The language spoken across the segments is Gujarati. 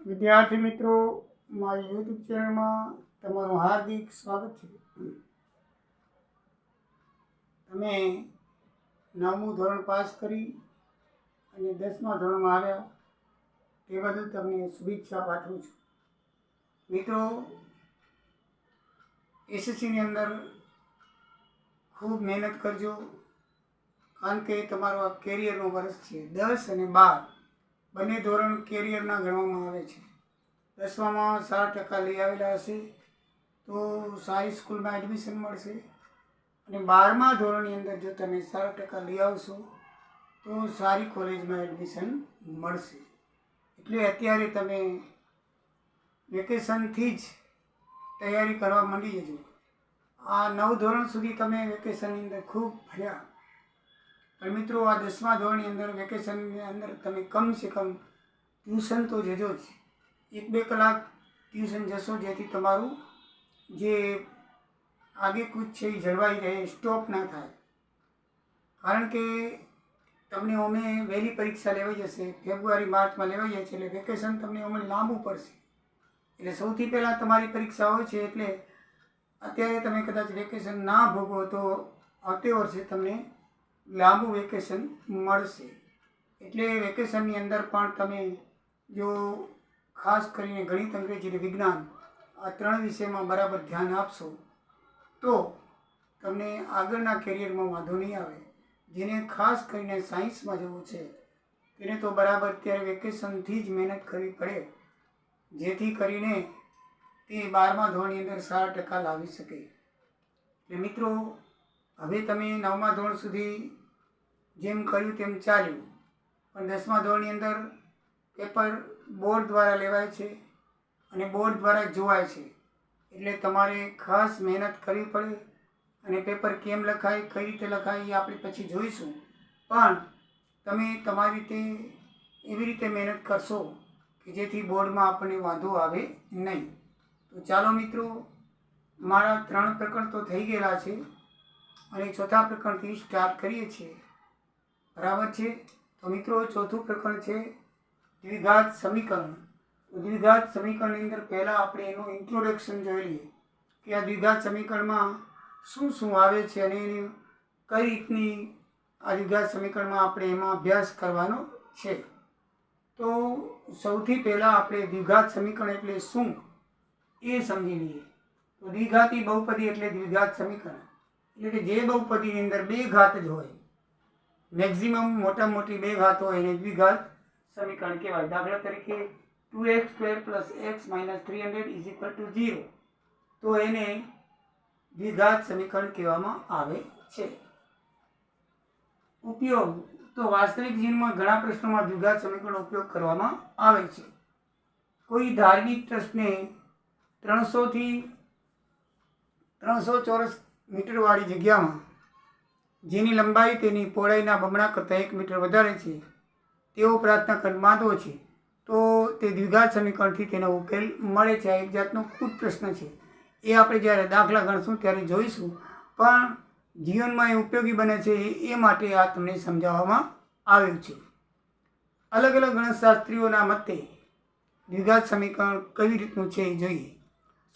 વિદ્યાર્થી મિત્રો, મારી યુટ્યુબ ચેનલમાં તમારું હાર્દિક સ્વાગત છે. તમે 9મું ધોરણ પાસ કરી અને 10મા ધોરણમાં આવ્યા તે બદલ તમને શુભેચ્છા પાઠવું છું. મિત્રો, એસએસસીની અંદર ખૂબ મહેનત કરજો, કારણ કે તમારો આ કેરિયરનું વર્ષ છે. 10 અને 12 બંને ધોરણ કેરિયરના ગણવામાં આવે છે. 10મામાં 60% લઈ આવેલા હશે તો સારી સ્કૂલમાં એડમિશન મળશે, અને 12મા ધોરણની અંદર જો તમે 60% લઈ આવશો તો સારી કોલેજમાં એડમિશન મળશે. એટલે અત્યારે તમે વેકેશનથી જ તૈયારી કરવા માંડી જજો. આ 9 ધોરણ સુધી તમે વેકેશનની અંદર ખૂબ ફર્યા, પણ મિત્રો આ 10મા ધોરણની અંદર વેકેશનની અંદર તમે કમસે કમ ટ્યુશન તો જજો જ. 1-2 કલાક ટ્યુશન જશો, જેથી તમારું જે આગેકૂચ છે એ જળવાઈ રહે, સ્ટોપ ના થાય. કારણ કે તમને અમે વહેલી પરીક્ષા લેવાઈ જશે, ફેબ્રુઆરી-માર્ચમાં લેવાઈ જાય છે, એટલે વેકેશન તમને અમે લાંબુ પડશે. એટલે સૌથી પહેલાં તમારી પરીક્ષા હોય છે, એટલે અત્યારે તમે કદાચ વેકેશન ના ભોગવો તો આવતે વર્ષે તમને લાંબુ વેકેશન મળશે. એટલે વેકેશનની અંદર પણ તમે જો ખાસ કરીને ગણિત, અંગ્રેજી અને વિજ્ઞાન આ 3 વિષયમાં બરાબર ધ્યાન આપશો તો તમને આગળના કેરિયરમાં વાંધો નહીં આવે. જેને ખાસ કરીને સાયન્સમાં જવું છે તેને તો બરાબર અત્યારે વેકેશનથી જ મહેનત કરવી પડે, જેથી કરીને તે 12મા ધોરણની અંદર 60% લાવી શકે. એટલે મિત્રો, હવે તમે 9મા ધોરણ સુધી જેમ કર્યું તેમ ચાલ્યું, પણ 10મા ધોરણની અંદર પેપર બોર્ડ દ્વારા લેવાય છે અને બોર્ડ દ્વારા જોવાય છે. એટલે તમારે ખાસ મહેનત કરવી પડે, અને પેપર કેમ લખાય, કઈ રીતે લખાય એ આપણે પછી જોઈશું. પણ તમે તમારી રીતે એવી રીતે મહેનત કરશો કે જેથી બોર્ડમાં આપણને વાંધો આવે નહીં. તો ચાલો મિત્રો, મારા 3 પ્રકરણ તો થઈ ગયેલા છે અને 4થા પ્રકરણથી સ્ટાર્ટ કરીએ છીએ. બરાબર છે? તો મિત્રો, 4થું પ્રકરણ છે દ્વિઘાત સમીકરણ. તો દ્વિઘાત સમીકરણની અંદર પહેલાં આપણે એનું ઇન્ટ્રોડક્શન જોઈ લઈએ કે આ દ્વિઘાત સમીકરણમાં શું શું આવે છે અને એની કઈ રીતની આ દ્વિઘાત સમીકરણમાં આપણે એમાં અભ્યાસ કરવાનો છે. તો સૌથી પહેલાં આપણે દ્વિઘાત સમીકરણ એટલે શું એ સમજી લઈએ. તો દ્વિઘાતી બહુપદી એટલે દ્વિઘાત સમીકરણ એટલે કે જે બહુપદીની અંદર 2 ઘાત જ હોય, મેક્સિમમ મોટામાં મોટી 2 ઘાત હોય એને દ્વિઘાત સમીકરણ કહેવાય. દાખલા તરીકે 2x² + x - 300 = 0, તો એને દ્વિઘાત સમીકરણ કહેવામાં આવે છે. ઉપયોગ તો વાસ્તવિક જીવનમાં ઘણા પ્રશ્નોમાં દ્વિઘાત સમીકરણનો ઉપયોગ કરવામાં આવે છે. કોઈ ધાર્મિક ટ્રસ્ટને 300 થી 300 ચોરસ મીટરવાળી જગ્યામાં જેની લંબાઈ તેની પહોળાઈના બમણા કરતાં 1 મીટર વધારે છે તેવો પ્રાર્થના ખંડ બાંધવો છે, તો તે દ્વિઘાત સમીકરણથી તેનો ઉકેલ મળે છે. આ એક જાતનો ખુદ પ્રશ્ન છે. એ આપણે જ્યારે દાખલા ગણશું ત્યારે જોઈશું, પણ જીવનમાં એ ઉપયોગી બને છે એ માટે આ તમને સમજાવવામાં આવ્યું છે. અલગ અલગ ગણિતશાસ્ત્રીઓના મતે દ્વિઘાત સમીકરણ કેવી રીતનું છે એ જોઈએ.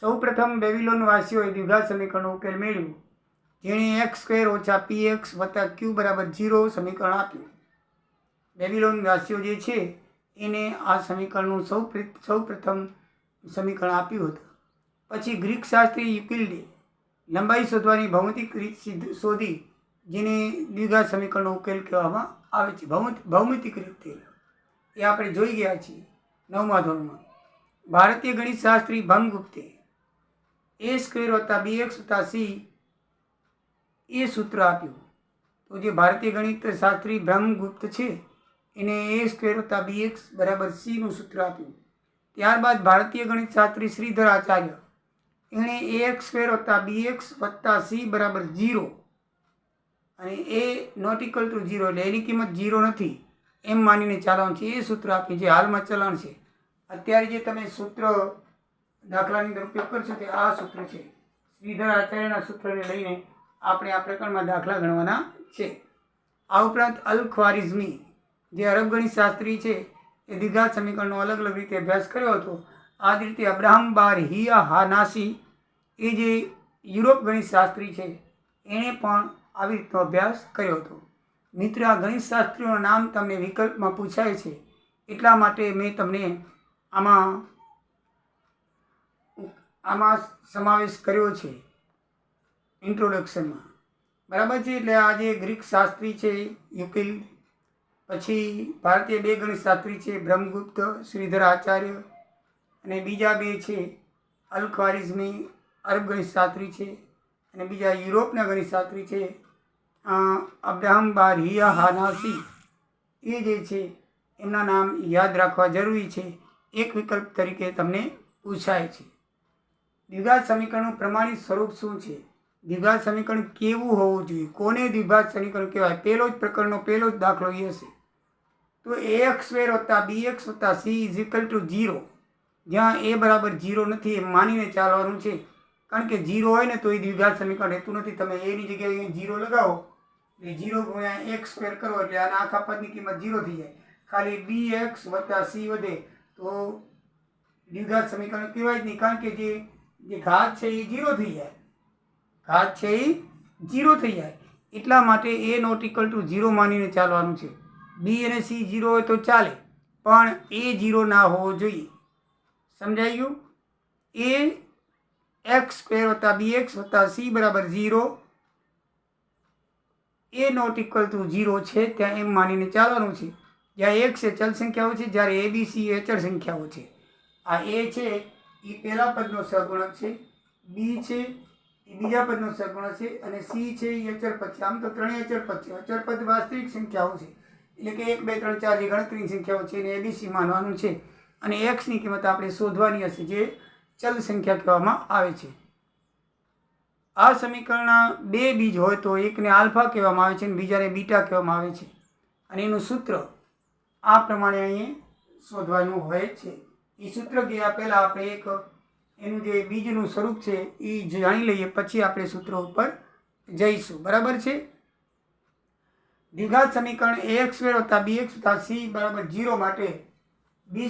સૌપ્રથમ બેબીલોનવાસીઓએ દ્વિઘાત સમીકરણનો ઉકેલ મેળવ્યો, જેણે x² - px + q = 0 સમીકરણ આપ્યું. બેબીલોનવાસીઓ જે છે એને આ સમીકરણનું સૌપ્રથમ સમીકરણ આપ્યું હતું. પછી ગ્રીક શાસ્ત્રી યુક્લિડે લંબાઈ શોધવાની ભૌમિતિક રીત શોધી, જેને દ્વિઘાત સમીકરણનો ઉકેલ કહેવામાં આવે છે. ભૌમિતિક રીત એ આપણે જોઈ ગયા છીએ 9મા ધોરણમાં. ભારતીય ગણિતશાસ્ત્રી બ્રહ્મગુપ્તે a² + bx + c એ સૂત્ર આપ્યું. તો જે ભારતીય ગણિત શાસ્ત્રી બ્રહ્મગુપ્ત છે એને a² + bx = c નું સૂત્ર આપ્યું. ત્યારબાદ ભારતીય ગણિત શાસ્ત્રી શ્રીધર આચાર્ય એણે ax² + bx + c = 0 અને a ≠ 0 એટલે એની કિંમત 0 નથી એમ માનીને ચાલવાનું છે એ સૂત્ર આપ્યું, જે હાલમાં ચલણ છે. અત્યારે જે તમે સૂત્ર દાખલાની અંદર ઉપયોગ કરશો તે આ સૂત્ર છે. શ્રીધર આચાર્યના સૂત્રને લઈને આપણે આ પ્રકરણમાં દાખલા ગણવાના છે. આ ઉપરાંત અલ ખ્વારિઝમી જે અરબ ગણિતશાસ્ત્રી છે એ દ્વિઘાત સમીકરણનો અલગ અલગ રીતે અભ્યાસ કર્યો હતો. આ જ રીતે અબ્રાહમ બાર હિયા હાનાસી એ જે યુરોપ ગણિતશાસ્ત્રી છે એણે પણ આવી રીતનો અભ્યાસ કર્યો હતો. મિત્ર, આ ગણિતશાસ્ત્રીઓનું નામ તમને વિકલ્પમાં પૂછાય છે એટલા માટે મેં તમને આમાં સમાવેશ કર્યો છે ઇન્ટ્રોડક્શનમાં. બરાબર છે. એટલે આ જે ગ્રીક શાસ્ત્રી છે યુક્લિડ, પછી ભારતીય 2 ગણિતશાસ્ત્રી છે બ્રહ્મગુપ્ત, શ્રીધર આચાર્ય, અને બીજા 2 છે અલ-ખ્વારિઝમી અરબ ગણિતશાસ્ત્રી છે, અને બીજા યુરોપના ગણિતશાસ્ત્રી છે અબ્રાહમ બાર હિયા હાનાસી. એ જે છે એમના નામ યાદ રાખવા જરૂરી છે. એક વિકલ્પ તરીકે તમને પૂછાય છે. દ્વિઘાત સમીકરણનું પ્રમાણિત સ્વરૂપ શું છે? દ્વિઘાત સમીકરણ કેવું હોવું જોઈએ? કોને દ્વિઘાત સમીકરણ કહેવાય? પહેલો જ પ્રકરણનો પહેલો જ દાખલો એ હશે. તો ax² + bx + c = 0. જ્યાં a બરાબર 0 નથી એમ માનીને ચાલવાનું છે. કારણ કે 0 હોય ને તો એ દ્વિઘાત સમીકરણ રહેતું નથી. તમે a ની જગ્યાએ 0 લગાવો એટલે 0 × x² કરો એટલે આના આખા પદની કિંમત 0 થઈ જાય. ખાલી bx + c વધે તો દ્વિઘાત સમીકરણ કહેવાય જ નહીં. કારણ કે જે ઘાત છે એ 0 થઈ જાય. ઘાત છે એ 0 થઈ જાય. એટલા માટે a ≠ 0 માનીને ચાલવાનું છે. b અને c 0 હોય તો ચાલે, પણ a 0 ના હોવો જોઈએ. સમજાઈ ગયું? ax² + bx + c = 0. a ≠ 0 છે ત્યાં એમ માનીને ચાલવાનું છે. જ્યાં x એ ચલ સંખ્યાઓ છે, જ્યારે a b c એ અચળ સંખ્યાઓ છે. આ a છે એ પહેલા પદનો સહગુણક છે, b છે એ બીજા પદનો સહગુણક છે, અને c છે એ અચળ પદ છે. આમ તો ત્રણેય અચળ પદ છે. અચળ પદ વાસ્તવિક સંખ્યાઓ છે, એટલે કે 1 2 3 4 જે ગણતરીની સંખ્યાઓ છે એને abc માનવાનું છે. અને x ની કિંમત આપણે શોધવાની હશે, જે ચલ સંખ્યા કહેવામાં આવે છે. આ સમીકરણના 2 બીજ હોય તો એકને આલ્ફા કહેવામાં આવે છે અને બીજાને બીટા કહેવામાં આવે છે. અને એનું સૂત્ર આ પ્રમાણે અહીં શોધવાનું હોય છે. એ સૂત્ર ગયા પહેલાં આપણે એનું જે બીજનું સ્વરૂપ છે એ જાણી લઈએ, પછી આપણે સૂત્ર ઉપર જઈશું. બરાબર છે. દ્વિઘાત સમીકરણ ax² + bx + c = 0 માટે b² -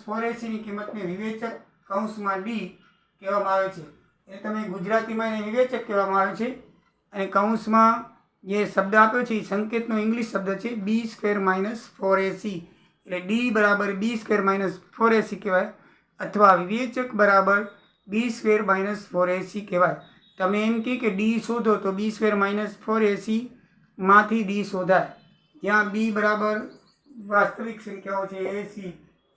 4ac ની કિંમતને વિવેચક કૌંસમાં d કહેવામાં આવે છે. એ તમે ગુજરાતીમાં એને વિવેચક કહેવામાં આવે છે, અને કૌંસમાં જે શબ્દ આપ્યો છે એ સંકેતનો ઇંગ્લિશ શબ્દ છે b² - 4ac. એટલે d = b² - 4ac કહેવાય, અથવા વિવેચક બરાબર b² - 4ac કહેવાય. તમે એમ કે d શોધો તો b² - 4ac માંથી d શોધાય. જ્યાં b બરાબર વાસ્તવિક સંખ્યાઓ છે ac,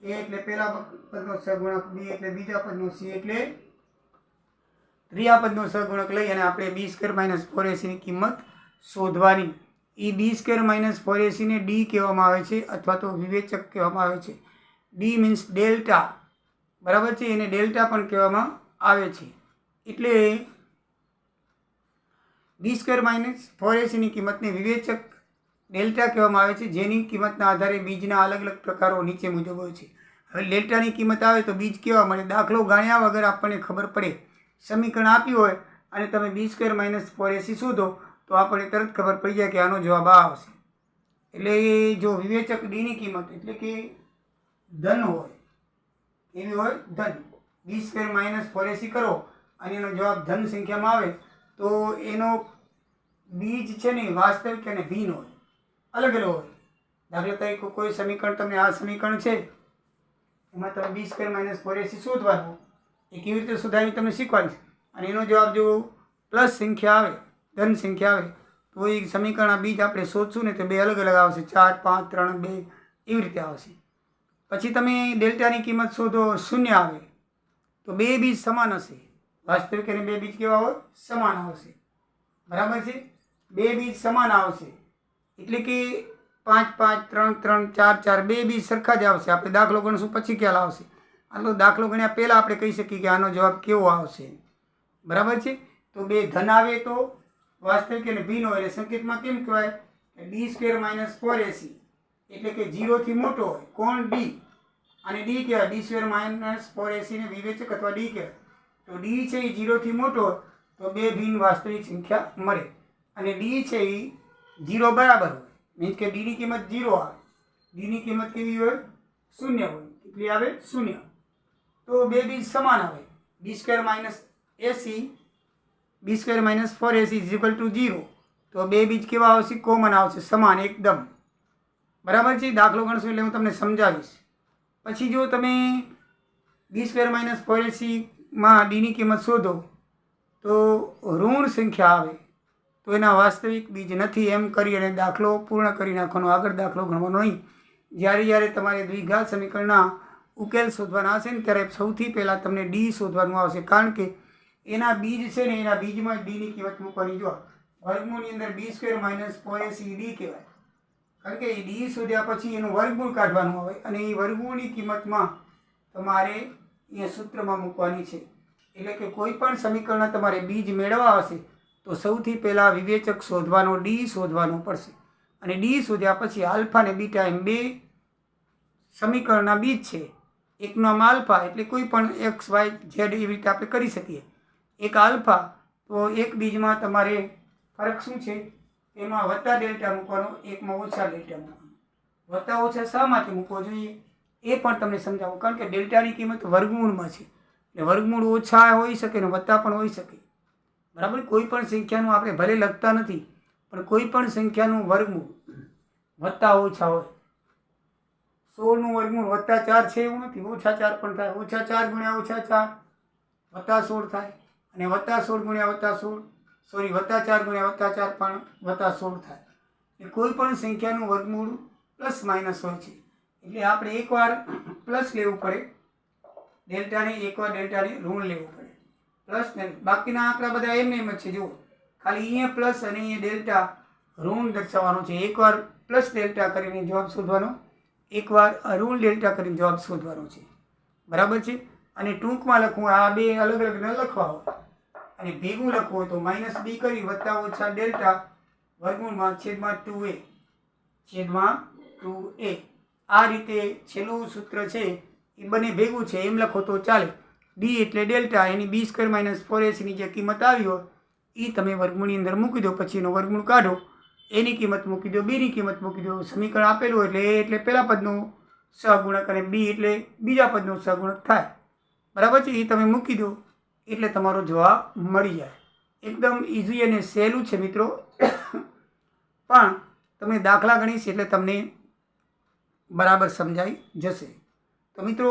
a એટલે પહેલા પદનો સહગુણક, b એટલે બીજા પદનો, c એટલે ત્રીજા પદનો સહગુણક લઈ અને આપણે b² - 4ac ની કિંમત શોધવાની. એ b² - 4ac ને d કહેવામાં આવે છે, અથવા તો વિવેચક કહેવામાં આવે છે. d means delta. બરાબર છે. એને ડેલ્ટા પણ કહેવામાં આવે છે. એટલે b² - 4ac ની કિંમતને વિવેચક ડેલ્ટા કહેવામાં આવે છે, જેની કિંમતના આધારે બીજના અલગ અલગ પ્રકારો નીચે મુજબ હોય છે. હવે ડેલ્ટાની કિંમત આવે તો બીજ કેવા મળે? દાખલો ગણ્યા વગર આપણને ખબર પડે. સમીકરણ આપ્યું હોય અને તમે b² - 4ac શોધો તો આપણને તરત ખબર પડી જાય કે આનો જવાબ આ આવશે. એટલે જો વિવેચક d ની કિંમત એટલે કે ધન હોય, એવી હોય ધન, b² - 4ac કરો અને એનો જવાબ ધન સંખ્યામાં આવે તો એનો બીજ છે ને વાસ્તવિક અને ભિન્ન હોય, અલગ અલગ હોય. દાખલા તરીકે કોઈ સમીકરણ, તમને આ સમીકરણ છે એમાં તમે b² - 4ac શોધવાનું, એ કેવી રીતે શોધાય તમને શીખવાડીશ. અને એનો જવાબ જો પ્લસ સંખ્યા આવે, ધન સંખ્યા આવે, તો એ સમીકરણના બીજ આપણે શોધશું ને તો 2 અલગ અલગ આવશે, 4 5 3 2 એવી રીતે આવશે. પછી તમે ડેલ્ટાની કિંમત શોધો, 0 આવે તો 2 બીજ સમાન હશે. વાસ્તવિક અને 2 બીજ કેવા હોય? સમાન આવશે. બરાબર છે. 2 બીજ સમાન આવશે એટલે કે 5 5 3 3 4 4 2 બીજ સરખા જ આવશે. આપણે દાખલો ગણશું પછી ખ્યાલ આવશે. આટલો દાખલો ગણ્યા પહેલાં આપણે કહી શકીએ કે આનો જવાબ કેવો આવશે. બરાબર છે. તો 2 ધન આવે તો વાસ્તવિક અને ભિન્ન હોય એટલે સંકેતમાં કેમ કહેવાય? b² - 4ac એટલે કે 0 થી મોટો હોય. કોણ? d. અને d કહેવાય. b² - 4ac ને વિવેચક અથવા d કહેવાય. તો d છે એ 0 થી મોટો હોય તો 2 ભિન્ન વાસ્તવિક સંખ્યા મળે. અને d છે એ 0 બરાબર હોય, મીન્સ કે d ની કિંમત 0 આવે. d ની કિંમત કેવી હોય? શૂન્ય હોય. કેટલી આવે? શૂન્ય. તો બે બીજ સમાન આવે. B square minus AC B square minus 4ac is equal to 0. તો બે બીજ કેવા આવશે? કોમન આવશે, સમાન એકદમ. બરાબર છે? દાખલો ગણશું એટલે હું તમને સમજાવીશ. પછી જો તમે બી સ્ક્વેર માઇનસ 4ac ડીની કિંમત શોધો તો ઋણ સંખ્યા આવે તો એના વાસ્તવિક બીજ નથી એમ કરી અને દાખલો પૂર્ણ કરી નાખવાનો. આગળ દાખલો ગણવાનો નહીં. જ્યારે તમારે દ્વિઘાત સમીકરણના ઉકેલ શોધવાના હશે ને ત્યારે સૌથી પહેલાં તમને ડી શોધવાનું આવશે, કારણ કે એના બીજ છે ને એના બીજમાં ડીની કિંમત મૂકવાની. જો વર્ગમૂળની અંદર બી સ્ક્વેર માઇનસ 4ac ડી કહેવાય, કારણ કે ડી શોધ્યા પછી એનું વર્ગમૂળ કાઢવાનું આવે અને એ વર્ગમૂળની કિંમતમાં તમારે અહીંયા સૂત્રમાં મૂકવાની છે. એટલે કે કોઈ પણ સમીકરણના તમારે બીજ મેળવવા હશે તો સૌથી પહેલાં વિવેચક શોધવાનો, ડી શોધવાનો પડશે. અને ડી શોધ્યા પછી આલ્ફા અને બીટા એમ બે સમીકરણના બીજ છે. એકનું નામ આલ્ફા એટલે કોઈ પણ એક્સ વાય ઝેડ એવી રીતે આપણે કરી શકીએ. એક આલ્ફા તો એક બીજમાં તમારે ફરક શું છે? એમાં વત્તા ડેલ્ટા મૂકવાનો, એકમાં ઓછા ડેલ્ટા મૂકવાનો. વત્તા ઓછા શા માટે મૂકવો જોઈએ એ પણ તમને સમજાવું, કારણ કે ડેલ્ટાની કિંમત વર્ગમૂળમાં છે એટલે વર્ગમૂળ ઓછા હોઈ શકે ને વત્તા પણ હોઈ શકે. બરાબર? કોઈ પણ સંખ્યાનું આપણે ભલે લખતા નથી પણ કોઈ પણ સંખ્યાનું વર્ગમૂળ વત્તા ઓછા હોય. 16નું વર્ગમૂળ વત્તા 4 છે એવું નથી, ઓછા 4 પણ થાય. ઓછા 4 ગુણ્યા ઓછા 4 વત્તા 16 થાય અને વત્તા 16 ગુણ્યા વત્તા 16 વત્તા 4 ગુણ્યા વત્તા 4 પણ વત્તા 16 થાય. એટલે કોઈ પણ સંખ્યાનું વર્ગમૂળ પ્લસ માઇનસ હોય છે. એટલે આપણે એકવાર પ્લસ લેવું પડે ડેલ્ટાને, એકવાર ડેલ્ટાને ઋણ લેવું પડે. પ્લસ ને બાકીના આંકડા બધા એમ જ છે. જુઓ, ખાલી અહીંયા પ્લસ અને અહીંયા ડેલ્ટા ઋણ દર્શાવવાનો છે. એકવાર પ્લસ ડેલ્ટા કરીને જવાબ શોધવાનો, એકવાર ઋણ ડેલ્ટા કરીને જવાબ શોધવાનો છે. બરાબર છે? અને ટૂંકમાં લખવું, આ બે અલગ અલગ ન લખવા હોય અને ભેગું લખવું હોય તો માઇનસ બી કરી વત્તા ઓછા ડેલ્ટા વર્ગમૂળમાં છેદમાં 2a. આ રીતે છેલ્લું સૂત્ર છે એ બંને ભેગું છે એમ લખો તો ચાલે. ડી એટલે ડેલ્ટા, એની બી સ્ક્વેર માઇનસ 4ac જે કિંમત આવી હોય એ તમે વર્ગમૂળની અંદર મૂકી દો. પછી એનો વર્ગમૂળ કાઢો, એની કિંમત મૂકી દો, બીની કિંમત મૂકી દો. સમીકરણ આપેલું એટલે એ એટલે પહેલા પદનું સહગુણક અને બી એટલે બીજા પદનું સહગુણક થાય. બરાબર છે? એ તમે મૂકી દો એટલે તમારો જવાબ મળી જાય. એકદમ ઇઝી અને સહેલું છે મિત્રો. પણ તમે દાખલા ગણીશ એટલે તમને બરાબર સમજાઈ જશે. તો મિત્રો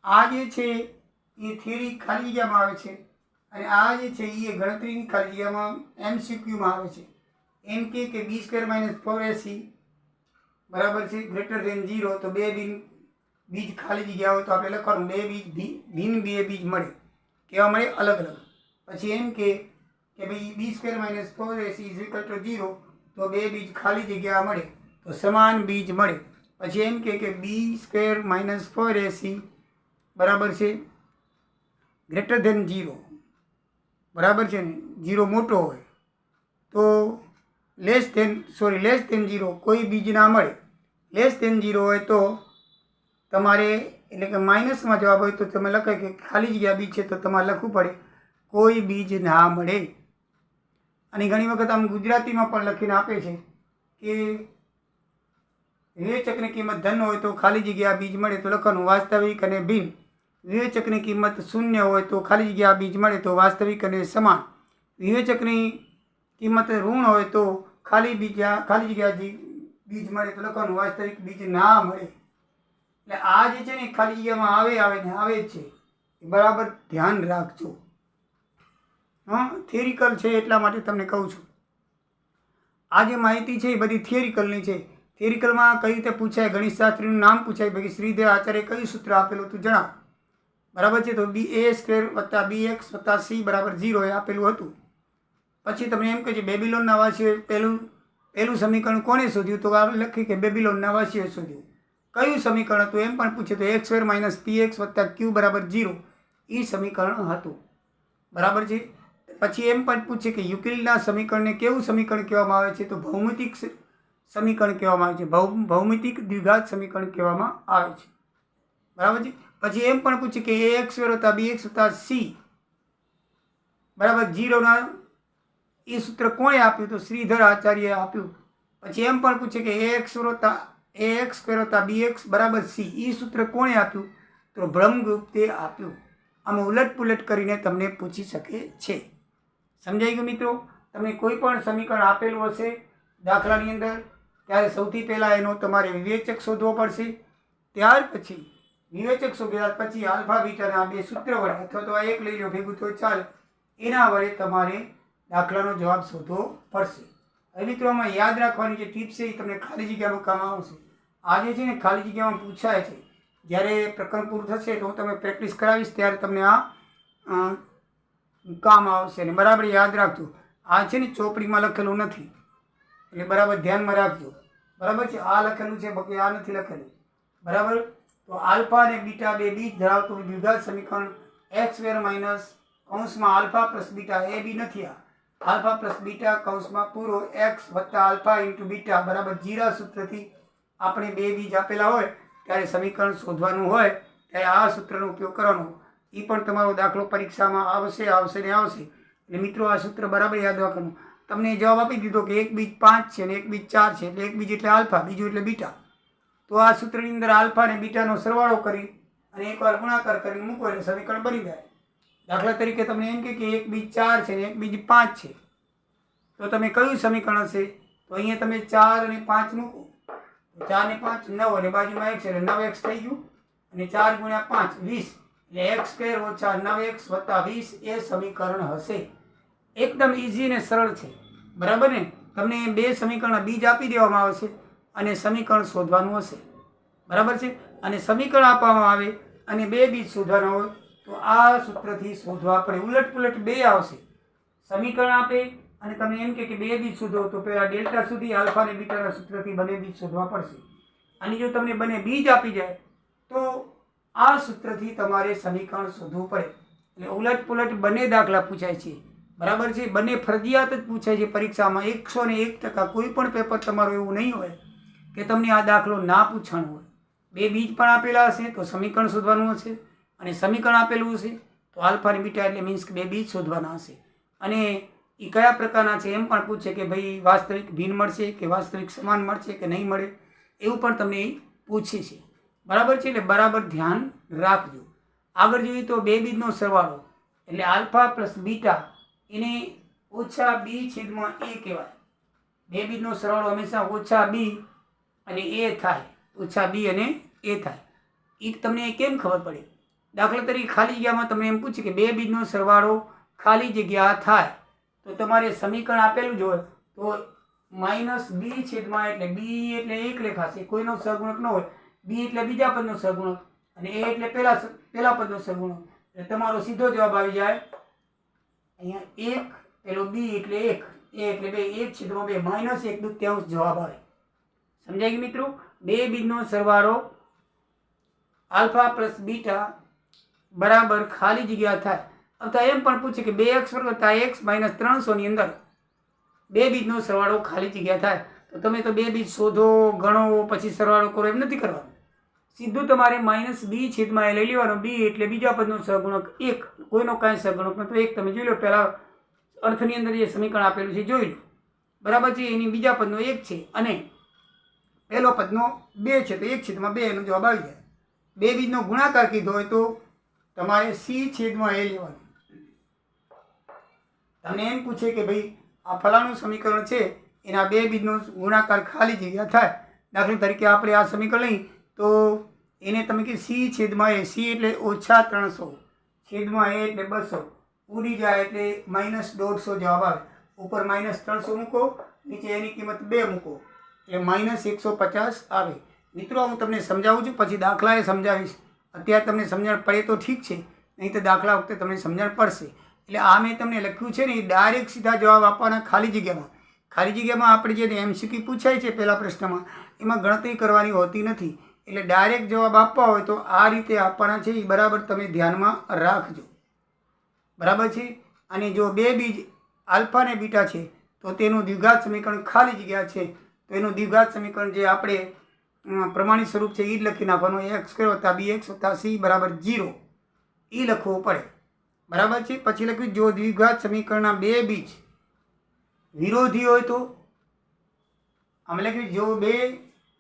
આ જે છે એ થિયરી ખાલી જગ્યામાં આવે છે અને આ જે છે એ ગણતરીની ખાલી જગ્યામાં MCQમાં આવે છે. એમ કે બી સ્ક્વેર માઇનસ 4ac બરાબર છે ગ્રેટર ધેન 0. તો બે બીજ ખાલી જગ્યા હોય તો આપણે લખવાનું બે બીજ ભિન્ન બે બીજ મળે. કેવા મળે? અલગ અલગ. પછી એમ કે ભાઈ B square minus 4ac is equal to 0. તો બે બીજ ખાલી જગ્યા મળે તો સમાન બીજ મળે. પછી એમ કે બી સ્ક્વેર માઇનસ 4ac બરાબર છે ગ્રેટર ધેન 0. બરાબર છે ને? 0 મોટો હોય તો લેસ ધેન 0 કોઈ બીજ ના મળે. લેસ ધેન 0 હોય તો તમારે એટલે કે માઇનસમાં જવાબ હોય તો તમે લખાય કે ખાલી જગ્યા બીજ છે તો તમારે લખવું પડે કોઈ બીજ ના મળે. અને ઘણી વખત આમ ગુજરાતીમાં પણ લખીને આપે છે કે વિવેચકની કિંમત ધન હોય તો ખાલી જગ્યા બીજ મળે તો લખવાનું વાસ્તવિક અને ભિન્ન. વિવેચકની કિંમત શૂન્ય હોય તો ખાલી જગ્યા બીજ મળે તો વાસ્તવિક અને સમાન. વિવેચકની કિંમત ઋણ હોય તો ખાલી જગ્યા બીજ મળે તો લખવાનું વાસ્તવિક બીજ ના મળે. એટલે આ જે છે ને ખાલી જગ્યામાં આવે જ છે. બરાબર ધ્યાન રાખજો. થિયરિકલ છે એટલા માટે તમને કહું છું. આ જે માહિતી છે એ બધી થિયરિકલની છે. થિયરિકલમાં કઈ રીતે પૂછાય, ગણિતશાસ્ત્રીનું નામ પૂછાય, ભાઈ શ્રીધર આચાર્ય કયું સૂત્ર આપેલું તું જણાવ. બરાબર છે? તો ba² વત્તા bx વત્તા c બરાબર 0 એ આપેલું હતું. પછી તમને એમ કહે છે બેબીલોનના વાસીઓએ પહેલું સમીકરણ કોણે શોધ્યું? તો આ લખી કે બેબીલોનના વાસીઓએ શોધ્યું. કયું સમીકરણ હતું એમ પણ પૂછે તો x² માઇનસ px વત્તા q બરાબર 0 એ સમીકરણ હતું. બરાબર છે? પછી એમ પણ પૂછે કે યુક્લિડના સમીકરણને કેવું સમીકરણ કહેવામાં આવે છે? તો ભૌમિતિક સમીકરણ કહેવામાં આવે છે. ભૌમિતિક દ્વિઘાત સમીકરણ કહેવામાં આવે છે. બરાબર છે? પછી એમ પણ પૂછે કે ax² વત્તા bx વત્તા c બરાબર 0ના એ સૂત્ર કોણે આપ્યું? તો શ્રીધર આચાર્યએ આપ્યું. પછી એમ પણ પૂછે કે ax² વત્તા એ એક્સ સ્ક્વેર વત્તા બી એક્સ બરાબર સી. એ સૂત્ર કોણે આપ્યું? તો બ્રહ્મગુપ્તે આપ્યું. આમાં ઉલટપુલટ કરીને તમને પૂછી શકે છે. સમજાઈ ગયું મિત્રો? તમને કોઈ પણ સમીકરણ આપેલું હશે દાખલાની અંદર ત્યારે સૌથી પહેલાં એનો તમારે વિવેચક શોધવો પડશે. ત્યાર પછી વિવેચક શોધ્યા પછી આલ્ફા બીટાના આ બે સૂત્ર વડે અથવા તો આ એક લઈ લો ભેગું તો ચાલે, એના વડે તમારે દાખલાનો જવાબ શોધવો પડશે. હવે મિત્રો આમાં યાદ રાખવાની જે ટીપ્સ છે એ તમને ખાલી જગ્યામાં કામ આવશે. આ જે છે ને ખાલી જગ્યામાં પૂછાય છે. જ્યારે પ્રકરણ પૂરું થશે તો હું તમે પ્રેક્ટિસ કરાવીશ ત્યારે તમને આ કામ આવશે. અને બરાબર યાદ રાખજો, આ છે ને ચોપડીમાં લખેલું નથી એટલે બરાબર ધ્યાનમાં રાખજો. બરાબર છે? આ લખેલું છે બાકી આ નથી લખેલું. બરાબર? તો આલ્ફા અને બીટા બે બીજ ધરાવતું દ્વિઘાત સમીકરણ એક્સ સ્ક્વેર માઇનસ કૌંસમાં આલ્ફા પ્લસ બીટા એ બી નથી. આ આલ્ફા પ્લસ બીટા કૌંસમાં પૂરો એક્સ વત્તા આલ્ફા ઇન્ટુ બીટા બરાબર 0 સૂત્રથી આપણે બે બીજ આપેલા હોય ત્યારે સમીકરણ શોધવાનું હોય ત્યારે આ સૂત્રનો ઉપયોગ કરવાનો. એ પણ તમારો દાખલો પરીક્ષામાં આવશે ને આવશે. એટલે મિત્રો આ સૂત્ર બરાબર યાદ રાખવાનું. તમને જવાબ આપી દીધો કે એક બીજ 5 છે અને એક બીજ 4 છે, એટલે એક બીજ એટલે આલ્ફા, બીજું એટલે બીટા. તો આ સૂત્રની અંદર આલ્ફા અને બીટાનો સરવાળો કરી અને એકવાર ગુણાકાર કરીને મૂકો એટલે સમીકરણ બની જાય. દાખલા તરીકે તમને એમ કે એક બીજ 4 છે અને એક બીજ 5 છે, તો તમે કયું સમીકરણ હશે? તો અહીંયા તમે 4 અને 5 મૂકો, 4 ને 5 9 અને બાજુમાં x એટલે 9x થઈ ગયું અને 4 ગુણ્યા 5 20 એટલે x સ્ક્વેર ઓછા 9x વત્તા 20 એ સમીકરણ હશે. એકદમ ઇઝી અને સરળ છે. બરાબર ને? તમને બે સમીકરણના બીજ આપી દેવામાં આવશે અને સમીકરણ શોધવાનું હશે. બરાબર છે? અને સમીકરણ આપવામાં આવે અને બે બીજ શોધવાના હોય તો આ સૂત્રથી શોધવા પડે. ઉલટપુલટ બે આવશે. સમીકરણ આપે અને તમે એમ કે બે બીજ શોધો તો પહેલાં ડેલ્ટા સુધી આલ્ફા અને બીટાના સૂત્રથી બંને બીજ શોધવા પડશે. અને જો તમને બંને બીજ આપી જાય તો આ સૂત્રથી તમારે સમીકરણ શોધવું પડે. એટલે ઉલટપુલટ બંને દાખલા પૂછાય છે. બરાબર છે? બંને ફરજિયાત જ પૂછાય છે પરીક્ષામાં. 101% કોઈ પણ પેપર તમારું એવું નહીં હોય કે તમને આ દાખલો ના પૂછવાનું હોય. બે બીજ પણ આપેલા હશે તો સમીકરણ શોધવાનું હશે અને સમીકરણ આપેલું હશે તો આલ્ફા અને બીટા એટલે મીન્સ કે બે બીજ શોધવાના હશે. અને એ કયા પ્રકારના છે એમ પણ પૂછે કે ભાઈ વાસ્તવિક ભિન્ન મળશે કે વાસ્તવિક સમાન મળશે કે નહીં મળે, એવું પણ તમને પૂછે છે. બરાબર છે? એટલે બરાબર ધ્યાન રાખજો. આગળ જોઈએ તો બે બીજનો સરવાળો એટલે આલ્ફા પ્લસ બીટા એને ઓછા બી છેદમાં એ કહેવાય. બે બીજનો સરવાળો હંમેશા ઓછા બી અને એ થાય. ઓછા બી અને એ થાય. એ તમને કેમ ખબર પડે? દાખલા તરીકે ખાલી જગ્યામાં તમને એમ પૂછે કે બે બીજનો સરવાળો ખાલી જગ્યા થાય તો તમારે સમીકરણ આપેલું જ હોય તો માઇનસ બી છેદમાં એટલે બી એટલે એક લેખાશે, કોઈનો સહગુણક ન હોય. બી એટલે બીજા પદનો સહગુણક અને એ એટલે પહેલા પદનો સહગુણક. એટલે તમારો સીધો જવાબ આવી જાય અહીંયા એક, પેલો બી એટલે એક, એ એટલે બે, એક છેદમાં બે માઇનસ 1/2 જવાબ આવે. સમજાય ગયું મિત્રો? બે બીજનો સરવાળો આલ્ફા પ્લસ બીટા બરાબર ખાલી જગ્યા થાય. અથવા એમ પણ પૂછે કે 2x વર્ગ વત્તા x માઇનસ 300 ની અંદર બે બીજનો સરવાળો ખાલી જગ્યા થાય તો તમે તો બે બીજ શોધો, ગણો, પછી સરવાળો કરો એમ નથી કરવાનું. સીધું તમારે માઇનસ બી છેદમાં એ લઈ લેવાનો. બી એટલે બીજા પદનો સહગુણક એક, કોઈનો કાંઈ સહગુણક ન તો એક. તમે જોઈ લો પહેલાં અર્થની અંદર જે સમીકરણ આપેલું છે જોઈ લો. બરાબર છે? એની બીજા પદનો એક છે અને પહેલો પદનો 2 છે તો 1/2 એનો જવાબ આવી જાય. બે બીજનો ગુણાકાર કીધો હોય તો તમારે સી છેદમાં એ લેવાનું. તમને એમ પૂછે કે ભાઈ આ ફલાણું સમીકરણ છે એના બે બીજનો ગુણાકાર ખાલી જગ્યા થાય. દાખલા તરીકે આપણે આ સમીકરણ લઈ તો એને તમે કે સી છેદમાં એ, સી એટલે ઓછા 300 છેદમાં એ એટલે 200 ઉડી જાય એટલે માઇનસ 150 જવાબ આવે. ઉપર માઇનસ 300 મૂકો, નીચે એની કિંમત 2 મૂકો એટલે માઇનસ 150 આવે. મિત્રો હું તમને સમજાવું છું, પછી દાખલાએ સમજાવીશ. અત્યારે તમને સમજણ પડે તો ઠીક છે, નહીં તો દાખલા વખતે તમને સમજણ પડશે. એટલે આ મેં તમને લખ્યું છે ને એ ડાયરેક્ટ સીધા જવાબ આપવાના ખાલી જગ્યામાં. ખાલી જગ્યામાં આપણે જે એમસીક્યુ પૂછાય છે પહેલા પ્રશ્નમાં એમાં ગણતરી કરવાની હોતી નથી. એટલે ડાયરેક્ટ જવાબ આપવા હોય તો આ રીતે આપવાના છે. એ બરાબર તમે ધ્યાનમાં રાખજો. બરાબર છે? અને જો બે બીજ આલ્ફા અને બીટા છે તો તેનું દ્વિઘાત સમીકરણ ખાલી જગ્યા છે તો એનું દ્વિઘાત સમીકરણ જે આપણે પ્રમાણિત સ્વરૂપ છે એ જ લખી નાખવાનું. એક્સ સ્ક્વેર વત્તા બી એક્સ વત્તા સી બરાબર 0 એ લખવું પડે. બરાબર છે? પછી લખ્યું જો દ્વિઘાત સમીકરણના બે બીજ વિરોધી હોય તો આમ લખ્યું જો બે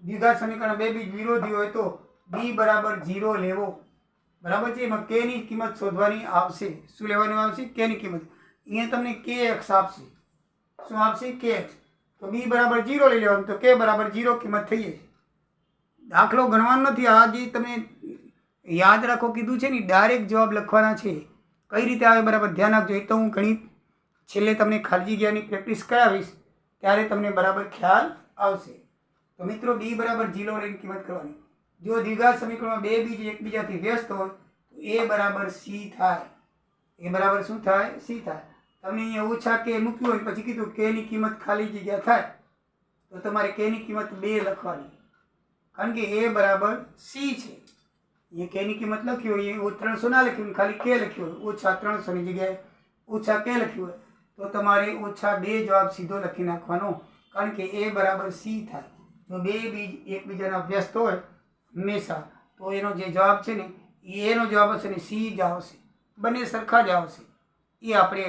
દ્વિઘાત સમીકરણ બે બીજ વિરોધી હોય તો બી બરાબર 0 લેવો, બરાબર છે. એમાં કે ની કિંમત શોધવાની આવશે. શું લેવાની આવશે? કે ની કિંમત. અહીંયા તમને kx આપશે. શું આપશે? kx. તો બી બરાબર 0 લઈ લેવાનું, તો કે બરાબર 0 કિંમત થઈ જશે. દાખલો ગણવાનો નથી. આ જે તમે યાદ રાખો કીધું છે ને, ડાયરેક્ટ જવાબ લખવાના છે. કઈ રીતે આવે બરાબર ધ્યાન આપજો. એક તો હું ઘણી છેલ્લે તમને ખાલી જગ્યાની પ્રેક્ટિસ કરાવીશ, ત્યારે તમને બરાબર ખ્યાલ આવશે. તો મિત્રો બી બરાબર 0 લઈને કિંમત કરવાની. જો દ્વિઘાત સમીકરણમાં બે બીજ એકબીજાથી વ્યસ્ત હોય તો એ બરાબર સી થાય. એ બરાબર શું થાય? સી થાય. તમને અહીંયા ઓછા કે મૂક્યું હોય પછી કીધું કે ની કિંમત ખાલી જગ્યા થાય, તો તમારે કે ની કિંમત 2 લખવાની, કારણ કે એ બરાબર સી છે. એ કે ની કિંમત લખી હોય, એ 300 ના લખ્યું, ખાલી કે લખ્યું હોય, ઓછા 300 ની જગ્યાએ ઓછા કે લખ્યું હોય, તો તમારે ઓછા 2 જવાબ સીધો લખી નાખવાનો, કારણ કે એ બરાબર સી થાય. જો બે બીજ એકબીજાના વ્યસ્ત હોય હંમેશા, તો એનો જે જવાબ છે ને એનો જવાબ હશે ને સી જ આવશે. બંને સરખા જ આવશે. એ આપણે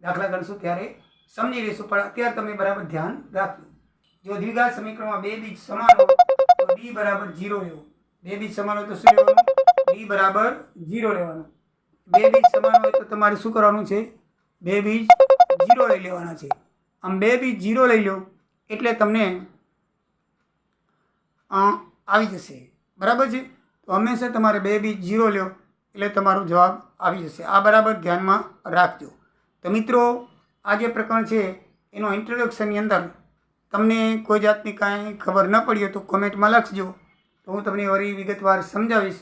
દાખલા ગણશું ત્યારે સમજી લઈશું, પણ અત્યારે તમે બરાબર ધ્યાન રાખજો. જો દ્વિઘાત સમીકરણમાં બે બીજ સમાન હોય તો બી બરાબર 0 લેવું. બે બીજ સમાન હોય તો શું લેવાનું? બી બરાબર 0 લેવાનું. બે બીજ સમાન હોય તો તમારે શું કરવાનું છે? બે બીજ 0 લઈ લેવાના છે. આમ બે બીજ 0 લઈ લો એટલે તમને આવી જશે, બરાબર છે. તો હંમેશા તમારે બે બીજ 0 લો એટલે તમારો જવાબ આવી જશે. આ બરાબર ધ્યાનમાં રાખજો. તો મિત્રો, આ જે પ્રકરણ છે એનો ઇન્ટ્રોડક્શનની અંદર તમને કોઈ જાતની કાંઈ ખબર ન પડી હોય તો કોમેન્ટમાં લખજો, તો હું તમને વળી વિગતવાર સમજાવીશ.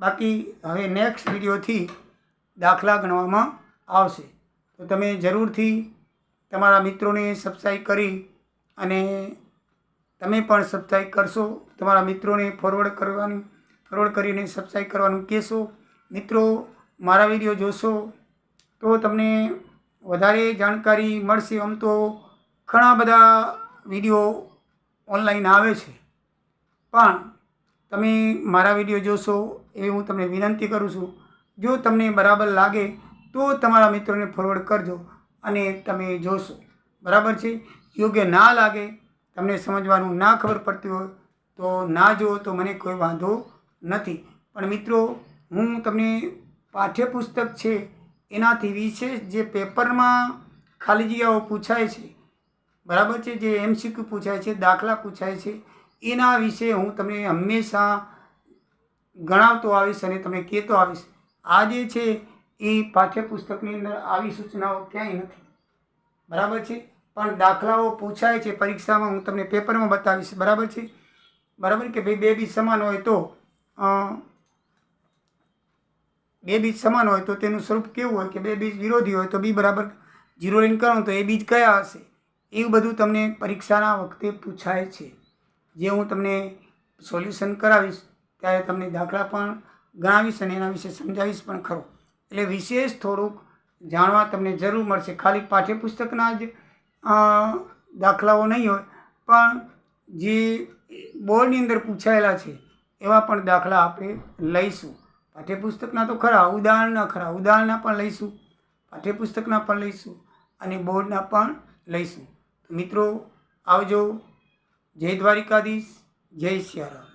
બાકી હવે નેક્સ્ટ વિડીયોથી દાખલા ગણવામાં આવશે. તો તમે જરૂરથી તમારા મિત્રોને સબસ્ક્રાઈબ કરી અને તમે પણ સબસ્ક્રાઈબ કરશો. તમારા મિત્રોને ફોરવર્ડ કરીને સબસ્ક્રાઈબ કરવાનું કહેશો. મિત્રો, મારા વિડીયો જોશો તો તમને વધારે જાણકારી મળશે. આમ તો ઘણા બધા વિડીયો ઓનલાઈન આવે છે, પણ તમે મારા વિડીયો જોશો એવી હું તમને વિનંતી કરું છું. જો તમને બરાબર લાગે તો તમારા મિત્રોને ફોરવર્ડ કરજો અને તમે જોશો, બરાબર છે. યોગ્ય ના લાગે, તમને સમજવાનું ના ખબર પડતી હોય તો ના જુઓ તો મને કોઈ વાંધો નથી. પણ મિત્રો, હું તમને પાઠ્યપુસ્તક છે એનાથી વિશેષ જે પેપરમાં ખાલી જગ્યાઓ પૂછાય છે, બરાબર છે, જે MCQ પૂછાય છે, દાખલા પૂછાય છે, એના વિશે હું તમને હંમેશા ગણાવતો આવીશ અને તમને કહેતો આવીશ. આ જે છે એ પાઠ્યપુસ્તકની અંદર આવી સૂચનાઓ ક્યાંય નથી, બરાબર છે. પણ દાખલાઓ પૂછાય છે પરીક્ષામાં, હું તમને પેપરમાં બતાવીશ, બરાબર છે. બરાબર કે ભાઈ બે બીજ સમાન હોય તો તેનું સ્વરૂપ કેવું હોય કે બે બીજ વિરોધી હોય તો બી બરાબર 0 લઈને કરો તો એ બીજ કયા હશે, એવું બધું તમને પરીક્ષાના વખતે પૂછાય છે. જે હું તમને સોલ્યુશન કરાવીશ ત્યારે તમને દાખલા પણ ગણાવીશ અને એના વિશે સમજાવીશ પણ ખરો. એટલે વિશેષ થોડુંક જાણવા તમને જરૂર મળશે. ખાલી પાઠ્યપુસ્તકના જ દાખલાઓ નહીં હોય, પણ જે બોર્ડની અંદર પૂછાયેલા છે એવા પણ દાખલા આપણે લઈશું. પાઠ્યપુસ્તકના તો ખરા, ઉદાહરણના પણ લઈશું, પાઠ્યપુસ્તકના પણ લઈશું અને બોર્ડના પણ લઈશું. મિત્રો, આવજો. જય દ્વારિકાધીશ, જય સિયારામ.